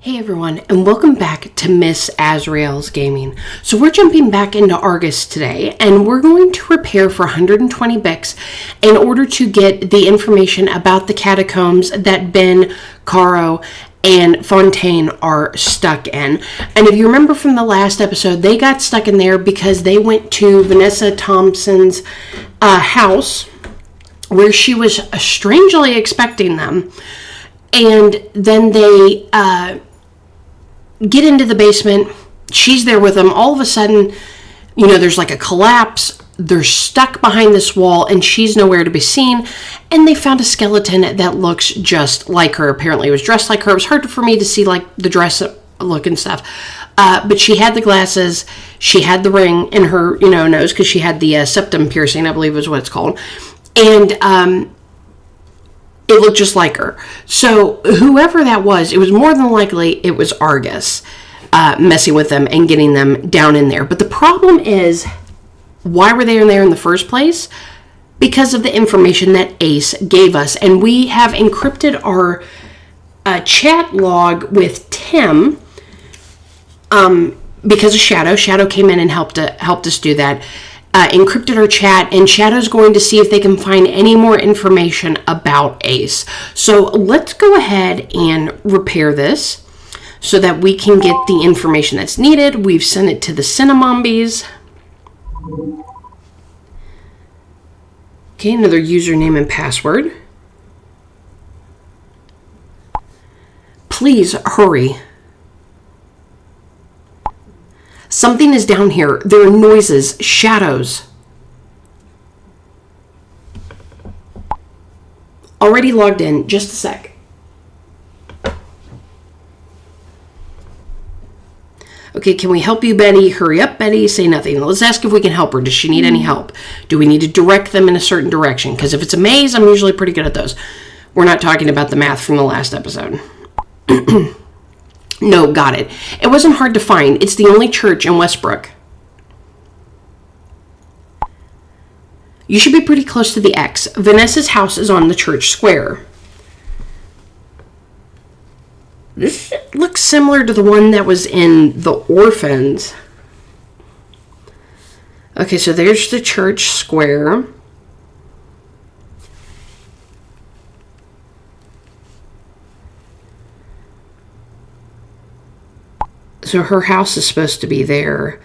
Hey everyone, and welcome back to Miss Azrael's Gaming. So we're jumping back into Argus today, and we're going to repair for 120 Bix in order to get the information about the catacombs that Ben, Caro, and Fontane are stuck in. And if you remember from the last episode, they got stuck in there because they went to Vanessa Thompson's house, where she was strangely expecting them. And then they get into the basement. She's there with them. All of a sudden, there's like a collapse. They're stuck behind this wall, and she's nowhere to be seen. And they found a skeleton that looks just like her. Apparently, it was dressed like her. It was hard for me to see like the dress look and stuff. But she had the glasses. She had the ring in her, nose because she had the septum piercing, I believe is what it's called. And it looked just like her. So whoever that was, it was more than likely it was Argus messing with them and getting them down in there. But the problem is, why were they in there in the first place? Because of the information that Ace gave us. And we have encrypted our chat log with Tim because of Shadow. Shadow came in and helped us do that. Encrypted our chat, and Shadow's going to see if they can find any more information about Ace. So let's go ahead and repair this so that we can get the information that's needed. We've sent it to the Cinnamombies. Okay, another username and password. Please hurry. Something is down here. There are noises, shadows. Already logged in. Just a sec. Okay, can we help you, Betty? Hurry up, Betty. Say nothing. Let's ask if we can help her. Does she need any help? Do we need to direct them in a certain direction? Because if it's a maze, I'm usually pretty good at those. We're not talking about the math from the last episode. No, got it. It wasn't hard to find. It's the only church in Westbrook. You should be pretty close to the X. Vanessa's house is on the church square. This looks similar to the one that was in the orphans. Okay, so there's the church square. So her house is supposed to be there.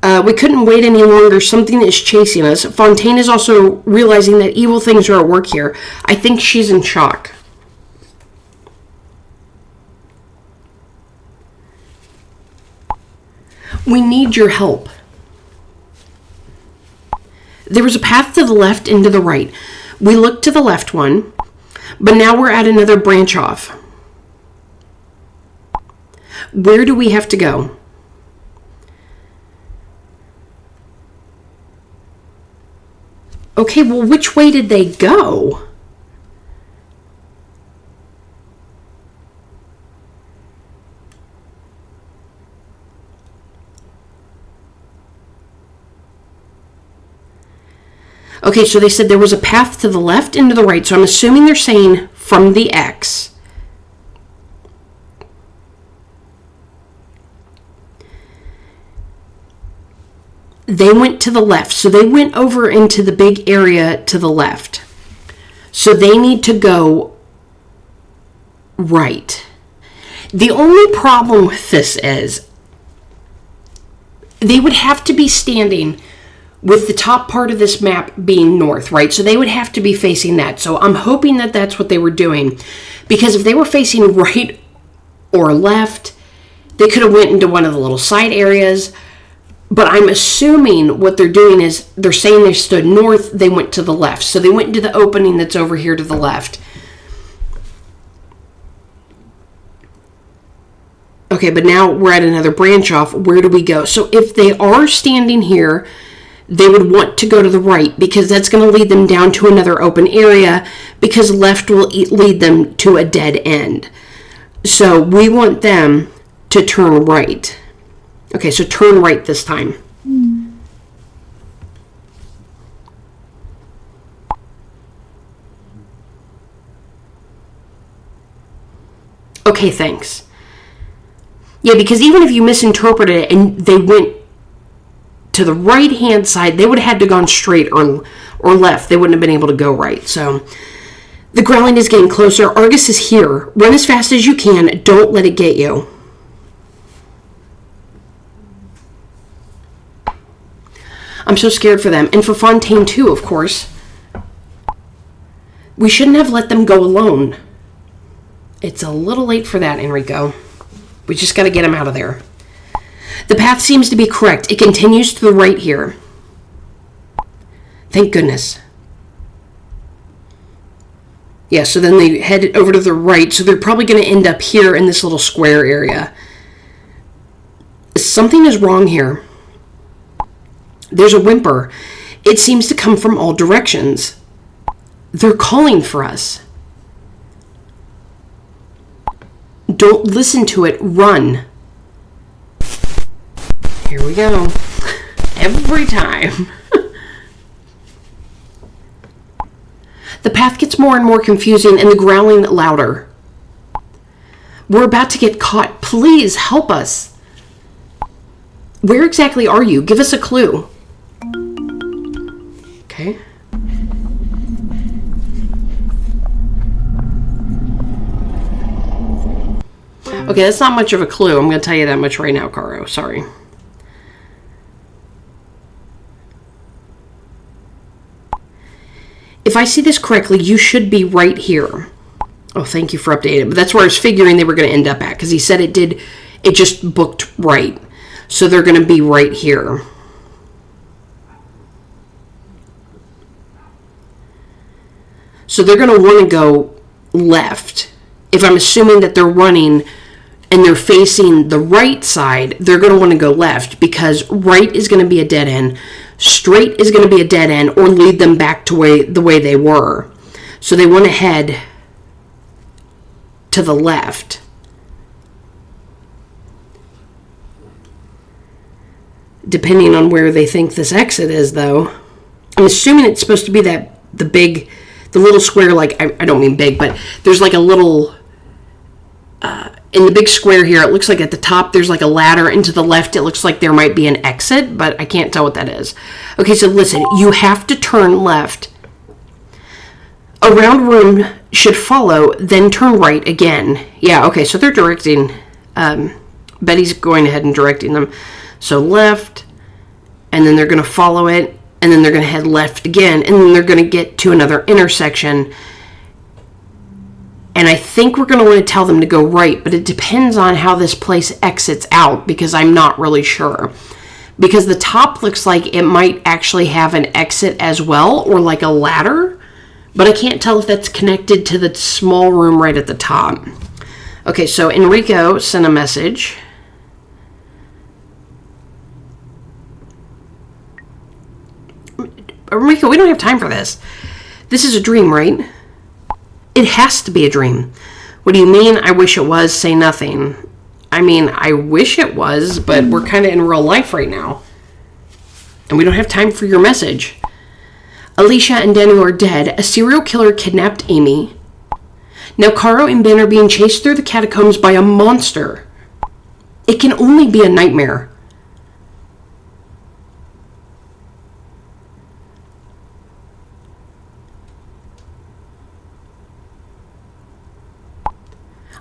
We couldn't wait any longer. Something is chasing us. Fontane is also realizing that evil things are at work here. I think she's in shock. We need your help. There was a path to the left and to the right. We looked to the left one, but now we're at another branch off. Where do we have to go? Okay, well, which way did they go? Okay, so they said there was a path to the left and to the right, so I'm assuming they're saying from the X. They went to the left. So they went over into the big area to the left. So they need to go right. The only problem with this is they would have to be standing with the top part of this map being north, right? So they would have to be facing that. So I'm hoping that that's what they were doing. Because if they were facing right or left, they could have went into one of the little side areas. But I'm assuming what they're doing is they're saying they stood north, they went to the left. So they went into the opening that's over here to the left. Okay, but now we're at another branch off. Where do we go? So if they are standing here, they would want to go to the right because that's going to lead them down to another open area because left will lead them to a dead end. So we want them to turn right. Okay, so turn right this time. Okay, thanks. Yeah, because even if you misinterpreted it and they went to the right-hand side, they would have had to gone straight or left. They wouldn't have been able to go right. So the growling is getting closer. Argus is here. Run as fast as you can. Don't let it get you. I'm so scared for them. And for Fontane, too, of course. We shouldn't have let them go alone. It's a little late for that, Enrico. We just got to get him out of there. The path seems to be correct. It continues to the right here. Thank goodness. Yeah, so then they head over to the right. So they're probably going to end up here in this little square area. Something is wrong here. There's a whimper. It seems to come from all directions. They're calling for us. Don't listen to it. Run. Here we go. Every time. The path gets more and more confusing and the growling louder. We're about to get caught. Please help us. Where exactly are you? Give us a clue. Okay. Okay, that's not much of a clue. I'm going to tell you that much right now, Caro. Sorry. If I see this correctly, you should be right here. Oh, thank you for updating it. But that's where I was figuring they were going to end up at, because he said it just booked right. So they're going to be right here. So they're going to want to go left. If I'm assuming that they're running and they're facing the right side, they're going to want to go left, because right is going to be a dead end. Straight is going to be a dead end or lead them back to the way they were. So they want to head to the left. Depending on where they think this exit is, though. I'm assuming it's supposed to be the little square, like, I don't mean big, but there's like a little, in the big square here, it looks like at the top there's like a ladder, and to the left it looks like there might be an exit, but I can't tell what that is. Okay, so listen, you have to turn left. A round room should follow, then turn right again. Yeah, okay, so they're directing, Betty's going ahead and directing them. So left, and then they're going to follow it, and then they're going to head left again, and then they're going to get to another intersection. And I think we're going to want to tell them to go right, but it depends on how this place exits out, because I'm not really sure. Because the top looks like it might actually have an exit as well, or like a ladder, but I can't tell if that's connected to the small room right at the top. Okay, so Enrico sent a message. Enrico, we don't have time for this. This is a dream, right? It has to be a dream. What do you mean? I wish it was. Say nothing. I mean, I wish it was, but we're kind of in real life right now. And we don't have time for your message. Alicia and Daniel are dead. A serial killer kidnapped Amy. Now Caro and Ben are being chased through the catacombs by a monster. It can only be a nightmare.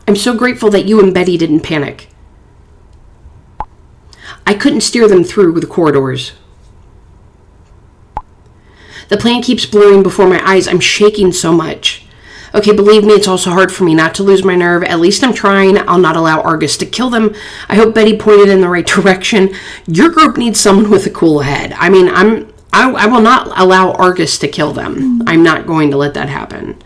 I'm so grateful that you and Betty didn't panic. I couldn't steer them through the corridors. The plan keeps blurring before my eyes. I'm shaking so much. Okay, believe me, it's also hard for me not to lose my nerve. At least I'm trying. I'll not allow Argus to kill them. I hope Betty pointed in the right direction. Your group needs someone with a cool head. I mean, I will not allow Argus to kill them. I'm not going to let that happen.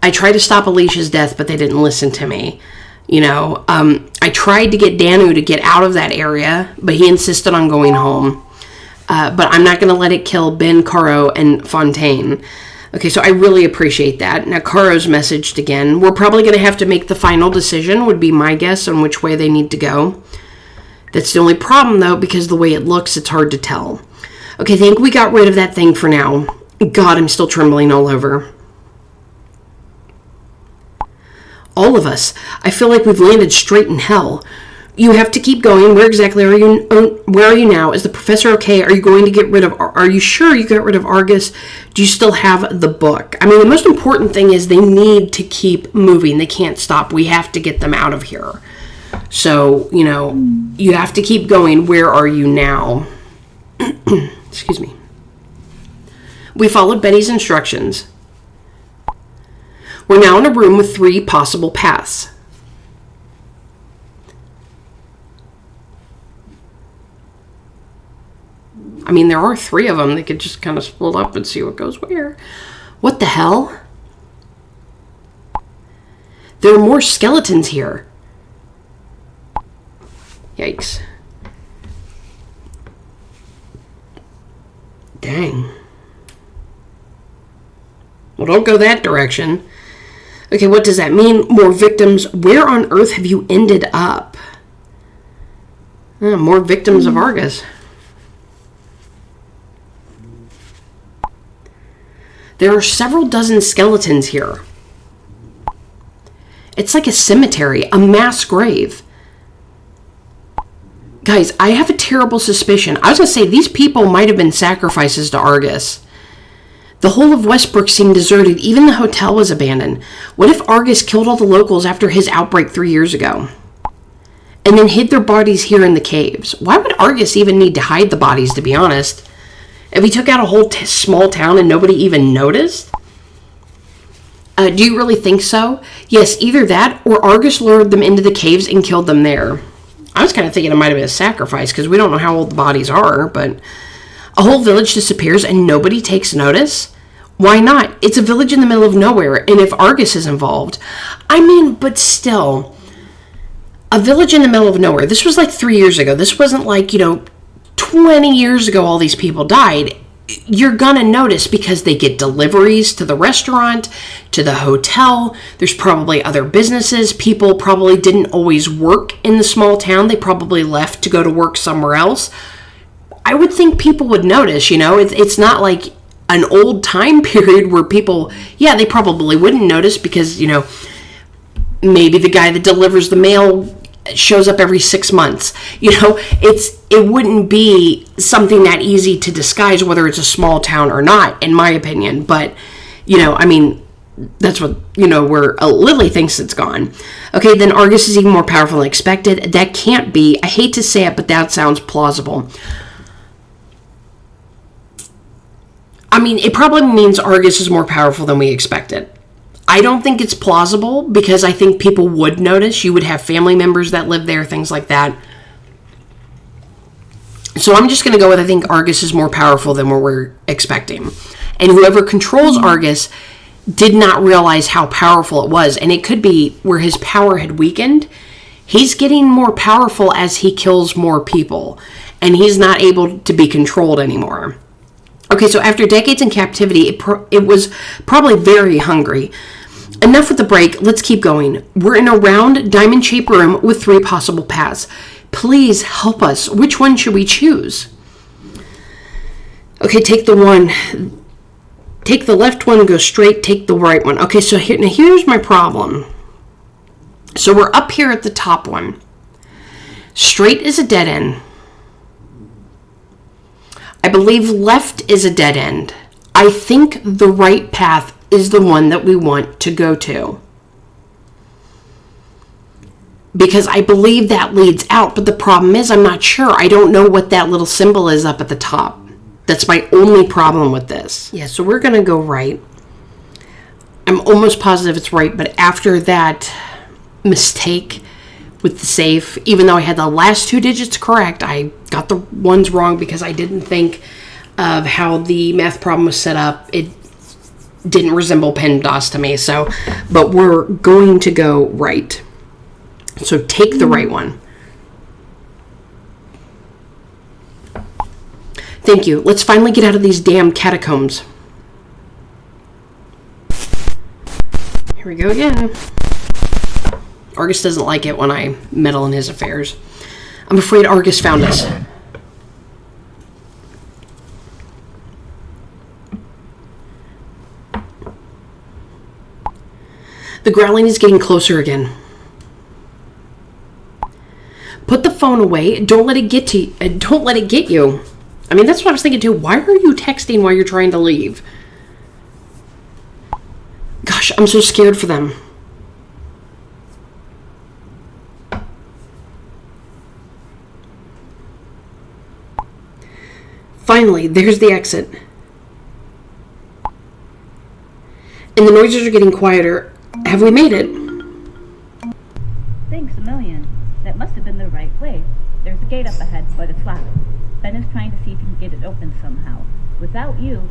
I tried to stop Alicia's death, but they didn't listen to me. You know, I tried to get Danu to get out of that area, but he insisted on going home. But I'm not going to let it kill Ben, Caro, and Fontane. Okay, so I really appreciate that. Now, Caro's messaged again. We're probably going to have to make the final decision, would be my guess, on which way they need to go. That's the only problem, though, because the way it looks, it's hard to tell. Okay, I think we got rid of that thing for now. God, I'm still trembling all over. All of us. I feel like we've landed straight in hell. You have to keep going. Where exactly are you? Where are you now? Is the professor okay? Are you going to get rid of? Are you sure you got rid of Argus? Do you still have the book? I mean, the most important thing is they need to keep moving. They can't stop. We have to get them out of here. So, you have to keep going. Where are you now? Excuse me. We followed Betty's instructions. We're now in a room with 3 possible paths. I mean, there are 3 of them. They could just kind of split up and see what goes where. What the hell? There are more skeletons here. Yikes. Dang. Well, don't go that direction. Okay, what does that mean? More victims. Where on earth have you ended up? More victims of Argus. There are several dozen skeletons here. It's like a cemetery, a mass grave. Guys, I have a terrible suspicion. I was going to say, these people might have been sacrifices to Argus. The whole of Westbrook seemed deserted. Even the hotel was abandoned. What if Argus killed all the locals after his outbreak 3 years ago? And then hid their bodies here in the caves? Why would Argus even need to hide the bodies, to be honest? If he took out a whole small town and nobody even noticed? Do you really think so? Yes, either that or Argus lured them into the caves and killed them there. I was kind of thinking it might have been a sacrifice because we don't know how old the bodies are, but a whole village disappears and nobody takes notice? Why not? It's a village in the middle of nowhere, and if Argus is involved... I mean, but still, a village in the middle of nowhere. This was like 3 years ago. This wasn't like, 20 years ago all these people died. You're gonna notice because they get deliveries to the restaurant, to the hotel. There's probably other businesses. People probably didn't always work in the small town. They probably left to go to work somewhere else. I would think people would notice, It's not like an old time period where people, they probably wouldn't notice because, maybe the guy that delivers the mail shows up every 6 months. It wouldn't be something that easy to disguise whether it's a small town or not, in my opinion. But, that's what, where Lily thinks it's gone. Okay, then Argus is even more powerful than expected. That can't be. I hate to say it, but that sounds plausible. It probably means Argus is more powerful than we expected. I don't think it's plausible because I think people would notice. You would have family members that live there, things like that. So I'm just going to go with I think Argus is more powerful than what we're expecting. And whoever controls Argus did not realize how powerful it was. And it could be where his power had weakened. He's getting more powerful as he kills more people. And he's not able to be controlled anymore. Okay, so after decades in captivity, it was probably very hungry. Enough with the break. Let's keep going. We're in a round, diamond-shaped room with 3 possible paths. Please help us. Which one should we choose? Okay, take the left one, go straight, take the right one. Okay, so here's my problem. So we're up here at the top one. Straight is a dead end. I believe left is a dead end. I think the right path is the one that we want to go to. Because I believe that leads out, but the problem is I'm not sure. I don't know what that little symbol is up at the top. That's my only problem with this. Yeah, so we're going to go right. I'm almost positive it's right, but after that mistake with the safe, even though I had the last 2 digits correct, I got the ones wrong because I didn't think of how the math problem was set up. It didn't resemble PEMDAS to me, but we're going to go right. So take the right one. Thank you. Let's finally get out of these damn catacombs. Here we go again. Argus doesn't like it when I meddle in his affairs. I'm afraid Argus found us. The growling is getting closer again. Put the phone away. Don't let it get to you. Don't let it get you. I mean, that's what I was thinking too. Why are you texting while you're trying to leave? Gosh, I'm so scared for them. Finally, there's the exit. And the noises are getting quieter. Have we made it? Thanks a million. That must have been the right way. There's a gate up ahead, but it's locked. Ben is trying to see if he can get it open somehow. Without you...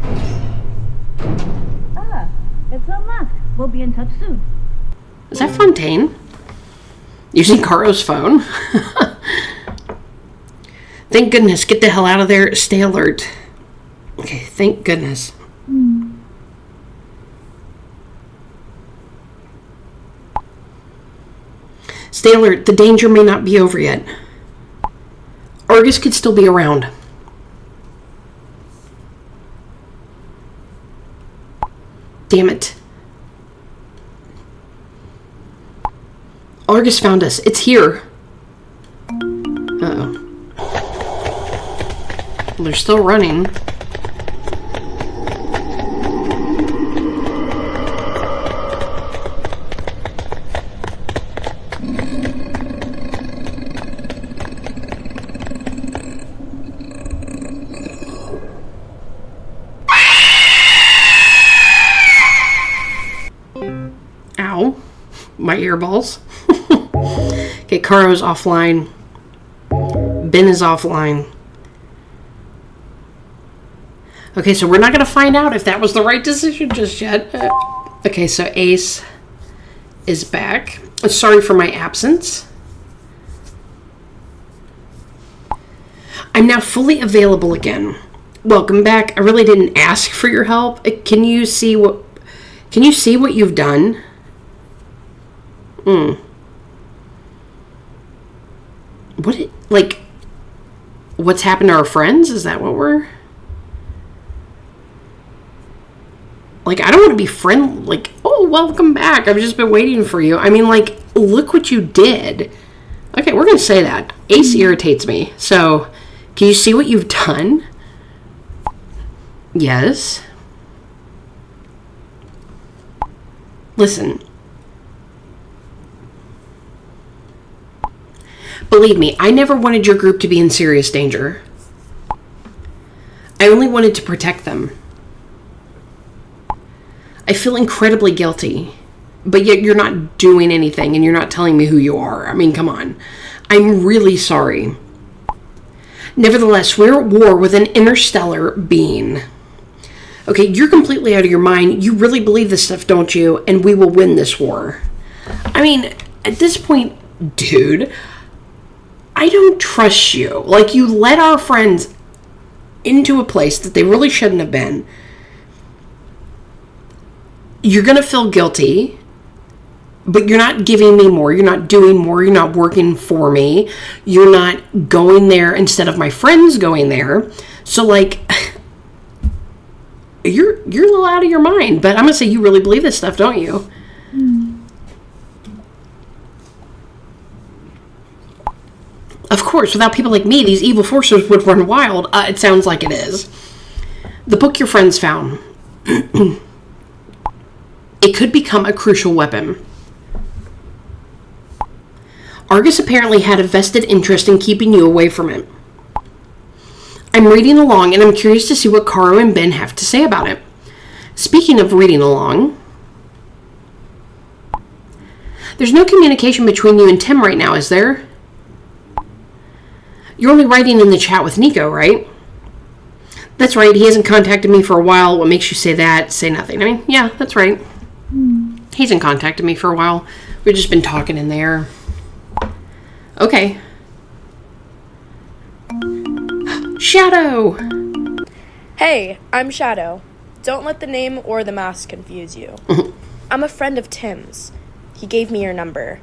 Ah, it's unlocked. We'll be in touch soon. Is that Fontane? Using Caro's phone? Thank goodness. Get the hell out of there. Stay alert. Okay, thank goodness. Stay alert. The danger may not be over yet. Argus could still be around. Damn it. Argus found us. It's here. Uh-oh. Well, they're still running. Ow. My earballs. Okay, Caro's offline. Ben is offline. Okay, so we're not going to find out if that was the right decision just yet. Okay, so Ace is back. Sorry for my absence. I'm now fully available again. Welcome back. I really didn't ask for your help. Can you see what you've done? What's happened to our friends? Is that what we're... I don't want to be oh, welcome back. I've just been waiting for you. I mean, look what you did. Okay, we're going to say that. Ace irritates me. So, can you see what you've done? Yes. Listen. Believe me, I never wanted your group to be in serious danger. I only wanted to protect them. I feel incredibly guilty, but yet you're not doing anything and you're not telling me who you are. I mean, come on. I'm really sorry. Nevertheless, we're at war with an interstellar being. Okay, you're completely out of your mind. You really believe this stuff, don't you? And we will win this war. I mean, at this point, dude, I don't trust you. You let our friends into a place that they really shouldn't have been. You're going to feel guilty, but you're not giving me more. You're not doing more. You're not working for me. You're not going there instead of my friends going there. So, you're a little out of your mind. But I'm going to say you really believe this stuff, don't you? Of course, without people like me, these evil forces would run wild. It sounds like it is. The book your friends found. It could become a crucial weapon. Argus apparently had a vested interest in keeping you away from it. I'm reading along, and I'm curious to see what Caro and Ben have to say about it. Speaking of reading along, there's no communication between you and Tim right now, is there? You're only writing in the chat with Nico, right? That's right, he hasn't contacted me for a while. What makes you say that? Say nothing. I mean, yeah, that's right. He hasn't contacted me for a while. We've just been talking in there. Okay. Shadow! Hey, I'm Shadow. Don't let the name or the mask confuse you. I'm a friend of Tim's. He gave me your number.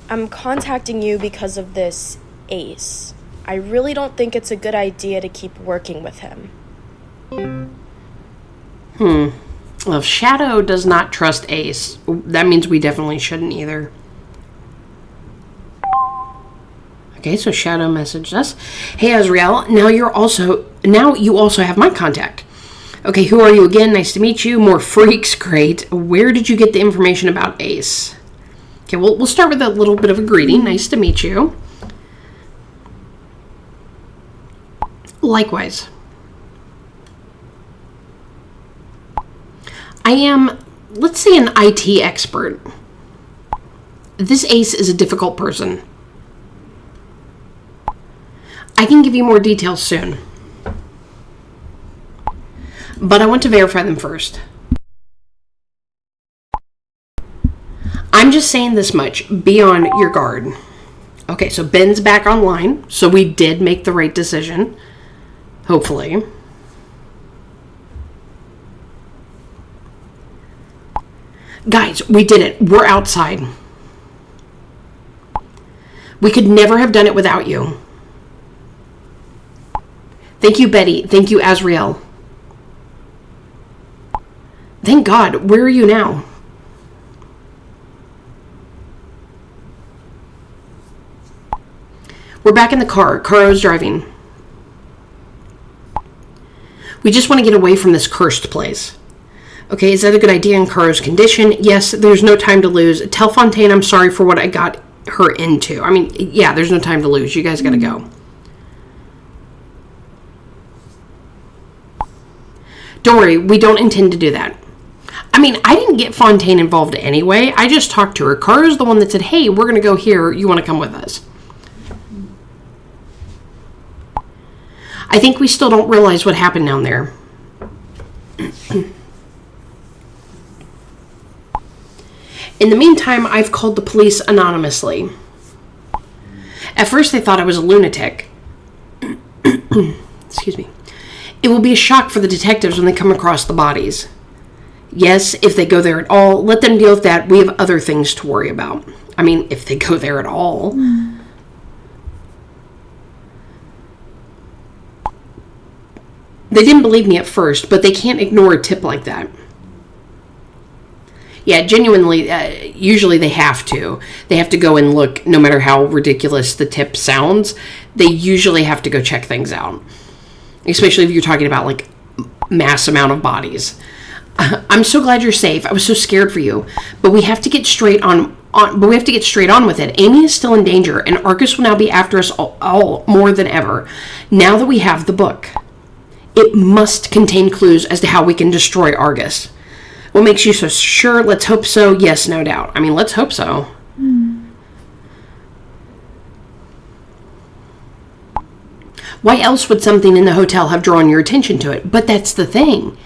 I'm contacting you because of this Ace. I really don't think it's a good idea to keep working with him. Well, if Shadow does not trust Ace, that means we definitely shouldn't either. Okay, so Shadow messaged us. Hey, Azrael, now you also have my contact. Okay, who are you again? Nice to meet you. More freaks, great. Where did you get the information about Ace? Okay, we'll start with a little bit of a greeting. Nice to meet you. Likewise. I am, let's say, an IT expert. This Ace is a difficult person. I can give you more details soon. But I want to verify them first. I'm just saying this much. Be on your guard. Okay, so Ben's back online. So we did make the right decision. Hopefully. Guys, we did it. We're outside. We could never have done it without you. Thank you, Betty. Thank you, Azrael. Thank God. Where are you now? We're back in the car. Caro's driving. We just want to get away from this cursed place. Okay, is that a good idea in Caro's condition? Yes, there's no time to lose. Tell Fontane I'm sorry for what I got her into. I mean, yeah, there's no time to lose. You guys gotta go. Don't worry, we don't intend to do that. I mean, I didn't get Fontane involved anyway. I just talked to her. Caro's the one that said, hey, we're gonna go here. You want to come with us? I think we still don't realize what happened down there. In the meantime, I've called the police anonymously. At first, they thought I was a lunatic. Excuse me. It will be a shock for the detectives when they come across the bodies. Yes, if they go there at all, let them deal with that. We have other things to worry about. I mean, if they go there at all. They didn't believe me at first, but they can't ignore a tip like that. Yeah, genuinely, usually they have to. They have to go and look, no matter how ridiculous the tip sounds. They usually have to go check things out. Especially if you're talking about, like, mass amount of bodies. I'm so glad you're safe. I was so scared for you. But we have to get straight on with it. Amy is still in danger, and Argus will now be after us all more than ever. Now that we have the book. It must contain clues as to how we can destroy Argus. What makes you so sure? Let's hope so. Yes, no doubt. I mean, let's hope so. Why else would something in the hotel have drawn your attention to it? But that's the thing.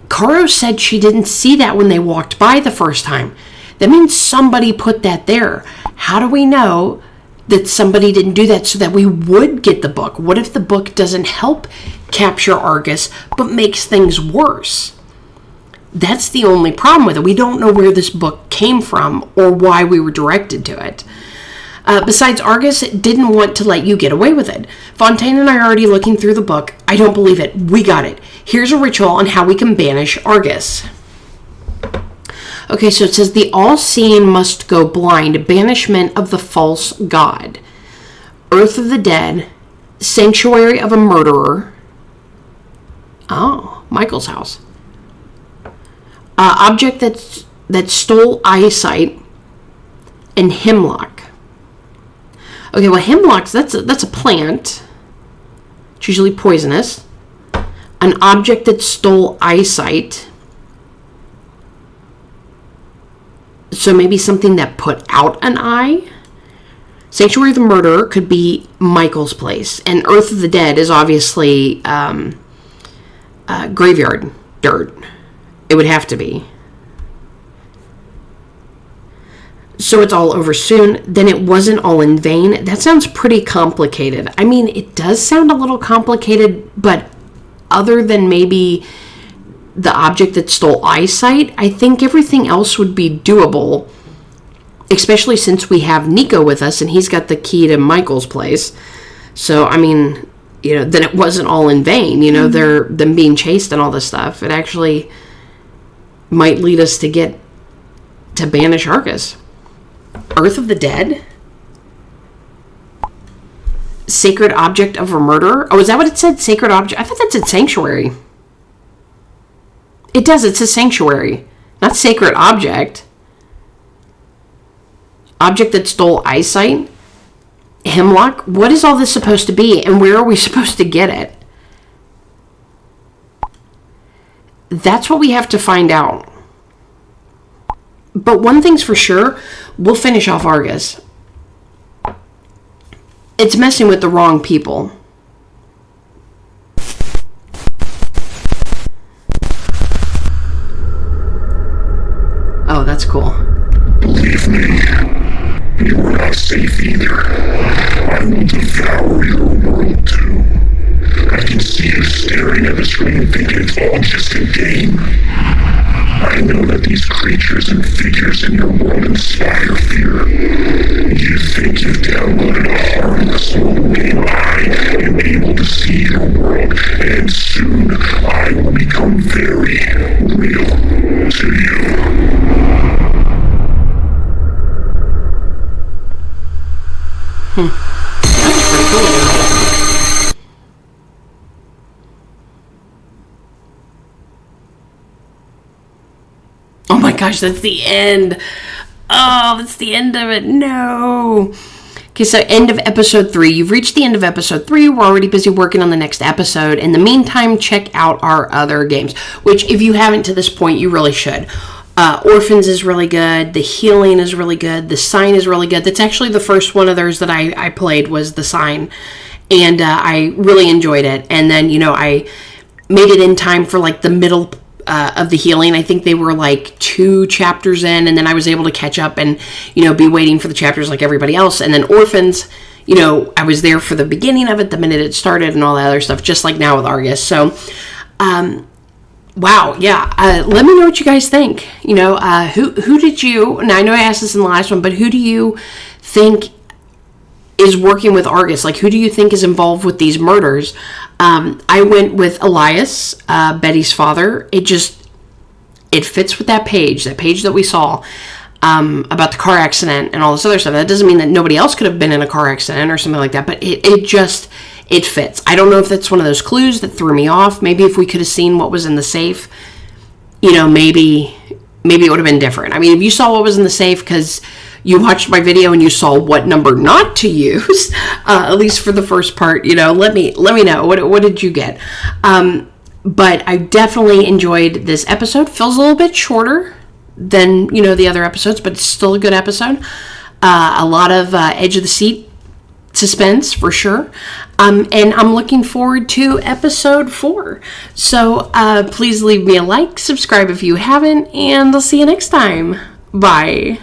Caro said she didn't see that when they walked by the first time. That means somebody put that there. How do we know that somebody didn't do that so that we would get the book? What if the book doesn't help capture Argus, but makes things worse? That's the only problem with it. We don't know where this book came from or why we were directed to it. Besides, Argus didn't want to let you get away with it. Fontane and I are already looking through the book. I don't believe it. We got it. Here's a ritual on how we can banish Argus. Okay, so it says the all-seeing must go blind. Banishment of the false god. Earth of the dead. Sanctuary of a murderer. Oh, Michael's house. Object that stole eyesight. And hemlock. Okay, well, hemlocks, that's a plant. It's usually poisonous. An object that stole eyesight. So maybe something that put out an eye. Sanctuary of the Murderer could be Michael's place. And Earth of the Dead is obviously graveyard dirt. It would have to be. So it's all over soon. Then it wasn't all in vain. That sounds pretty complicated. I mean, it does sound a little complicated, but other than maybe the object that stole eyesight, I think everything else would be doable, especially since we have Nico with us and he's got the key to Michael's place. So, I mean, you know, then it wasn't all in vain, you know, them being chased and all this stuff. It actually might lead us to banish Argus. Earth of the Dead? Sacred object of a murderer? Oh, is that what it said? Sacred object? I thought that said sanctuary. It does. It says sanctuary. Not sacred object. Object that stole eyesight? Hemlock? What is all this supposed to be? And where are we supposed to get it? That's what we have to find out. But one thing's for sure, we'll finish off Argus. It's messing with the wrong people. Oh, that's cool. Believe me, you are not safe either. I will devour your world too. I can see you staring at the screen thinking it's all just a game. I know that these creatures and figures in your world inspire fear. You think you've downloaded a harmless little game. I am able to see your world, and soon I will become very real to you. That's pretty cool. Oh my gosh, that's the end. Oh, that's the end of it. No. Okay, so end of episode 3. You've reached the end of episode 3. We're already busy working on the next episode. In the meantime, check out our other games, which if you haven't to this point, you really should. Orphans is really good. The Healing is really good. The Sign is really good. That's actually the first one of theirs that I played was The Sign. And I really enjoyed it. And then, I made it in time for like the middle of The Healing. I think they were like 2 chapters in, and then I was able to catch up and, be waiting for the chapters like everybody else. And then Orphans, I was there for the beginning of it, the minute it started and all that other stuff, just like now with Argus. So, wow, yeah. Let me know what you guys think. Who did you, and I know I asked this in the last one, but who do you think is working with Argus? Like, who do you think is involved with these murders? I went with Elias, Betty's father. It fits with that page that we saw about the car accident and all this other stuff. That doesn't mean that nobody else could have been in a car accident or something like that, but it fits. I don't know if that's one of those clues that threw me off. Maybe if we could have seen what was in the safe, maybe it would have been different. I mean, if you saw what was in the safe because you watched my video and you saw what number not to use, at least for the first part, let me know. What did you get? But I definitely enjoyed this episode. Feels a little bit shorter than, the other episodes, but it's still a good episode. A lot of edge of the seat suspense for sure. And I'm looking forward to episode 4. So please leave me a like, subscribe if you haven't, and I'll see you next time. Bye.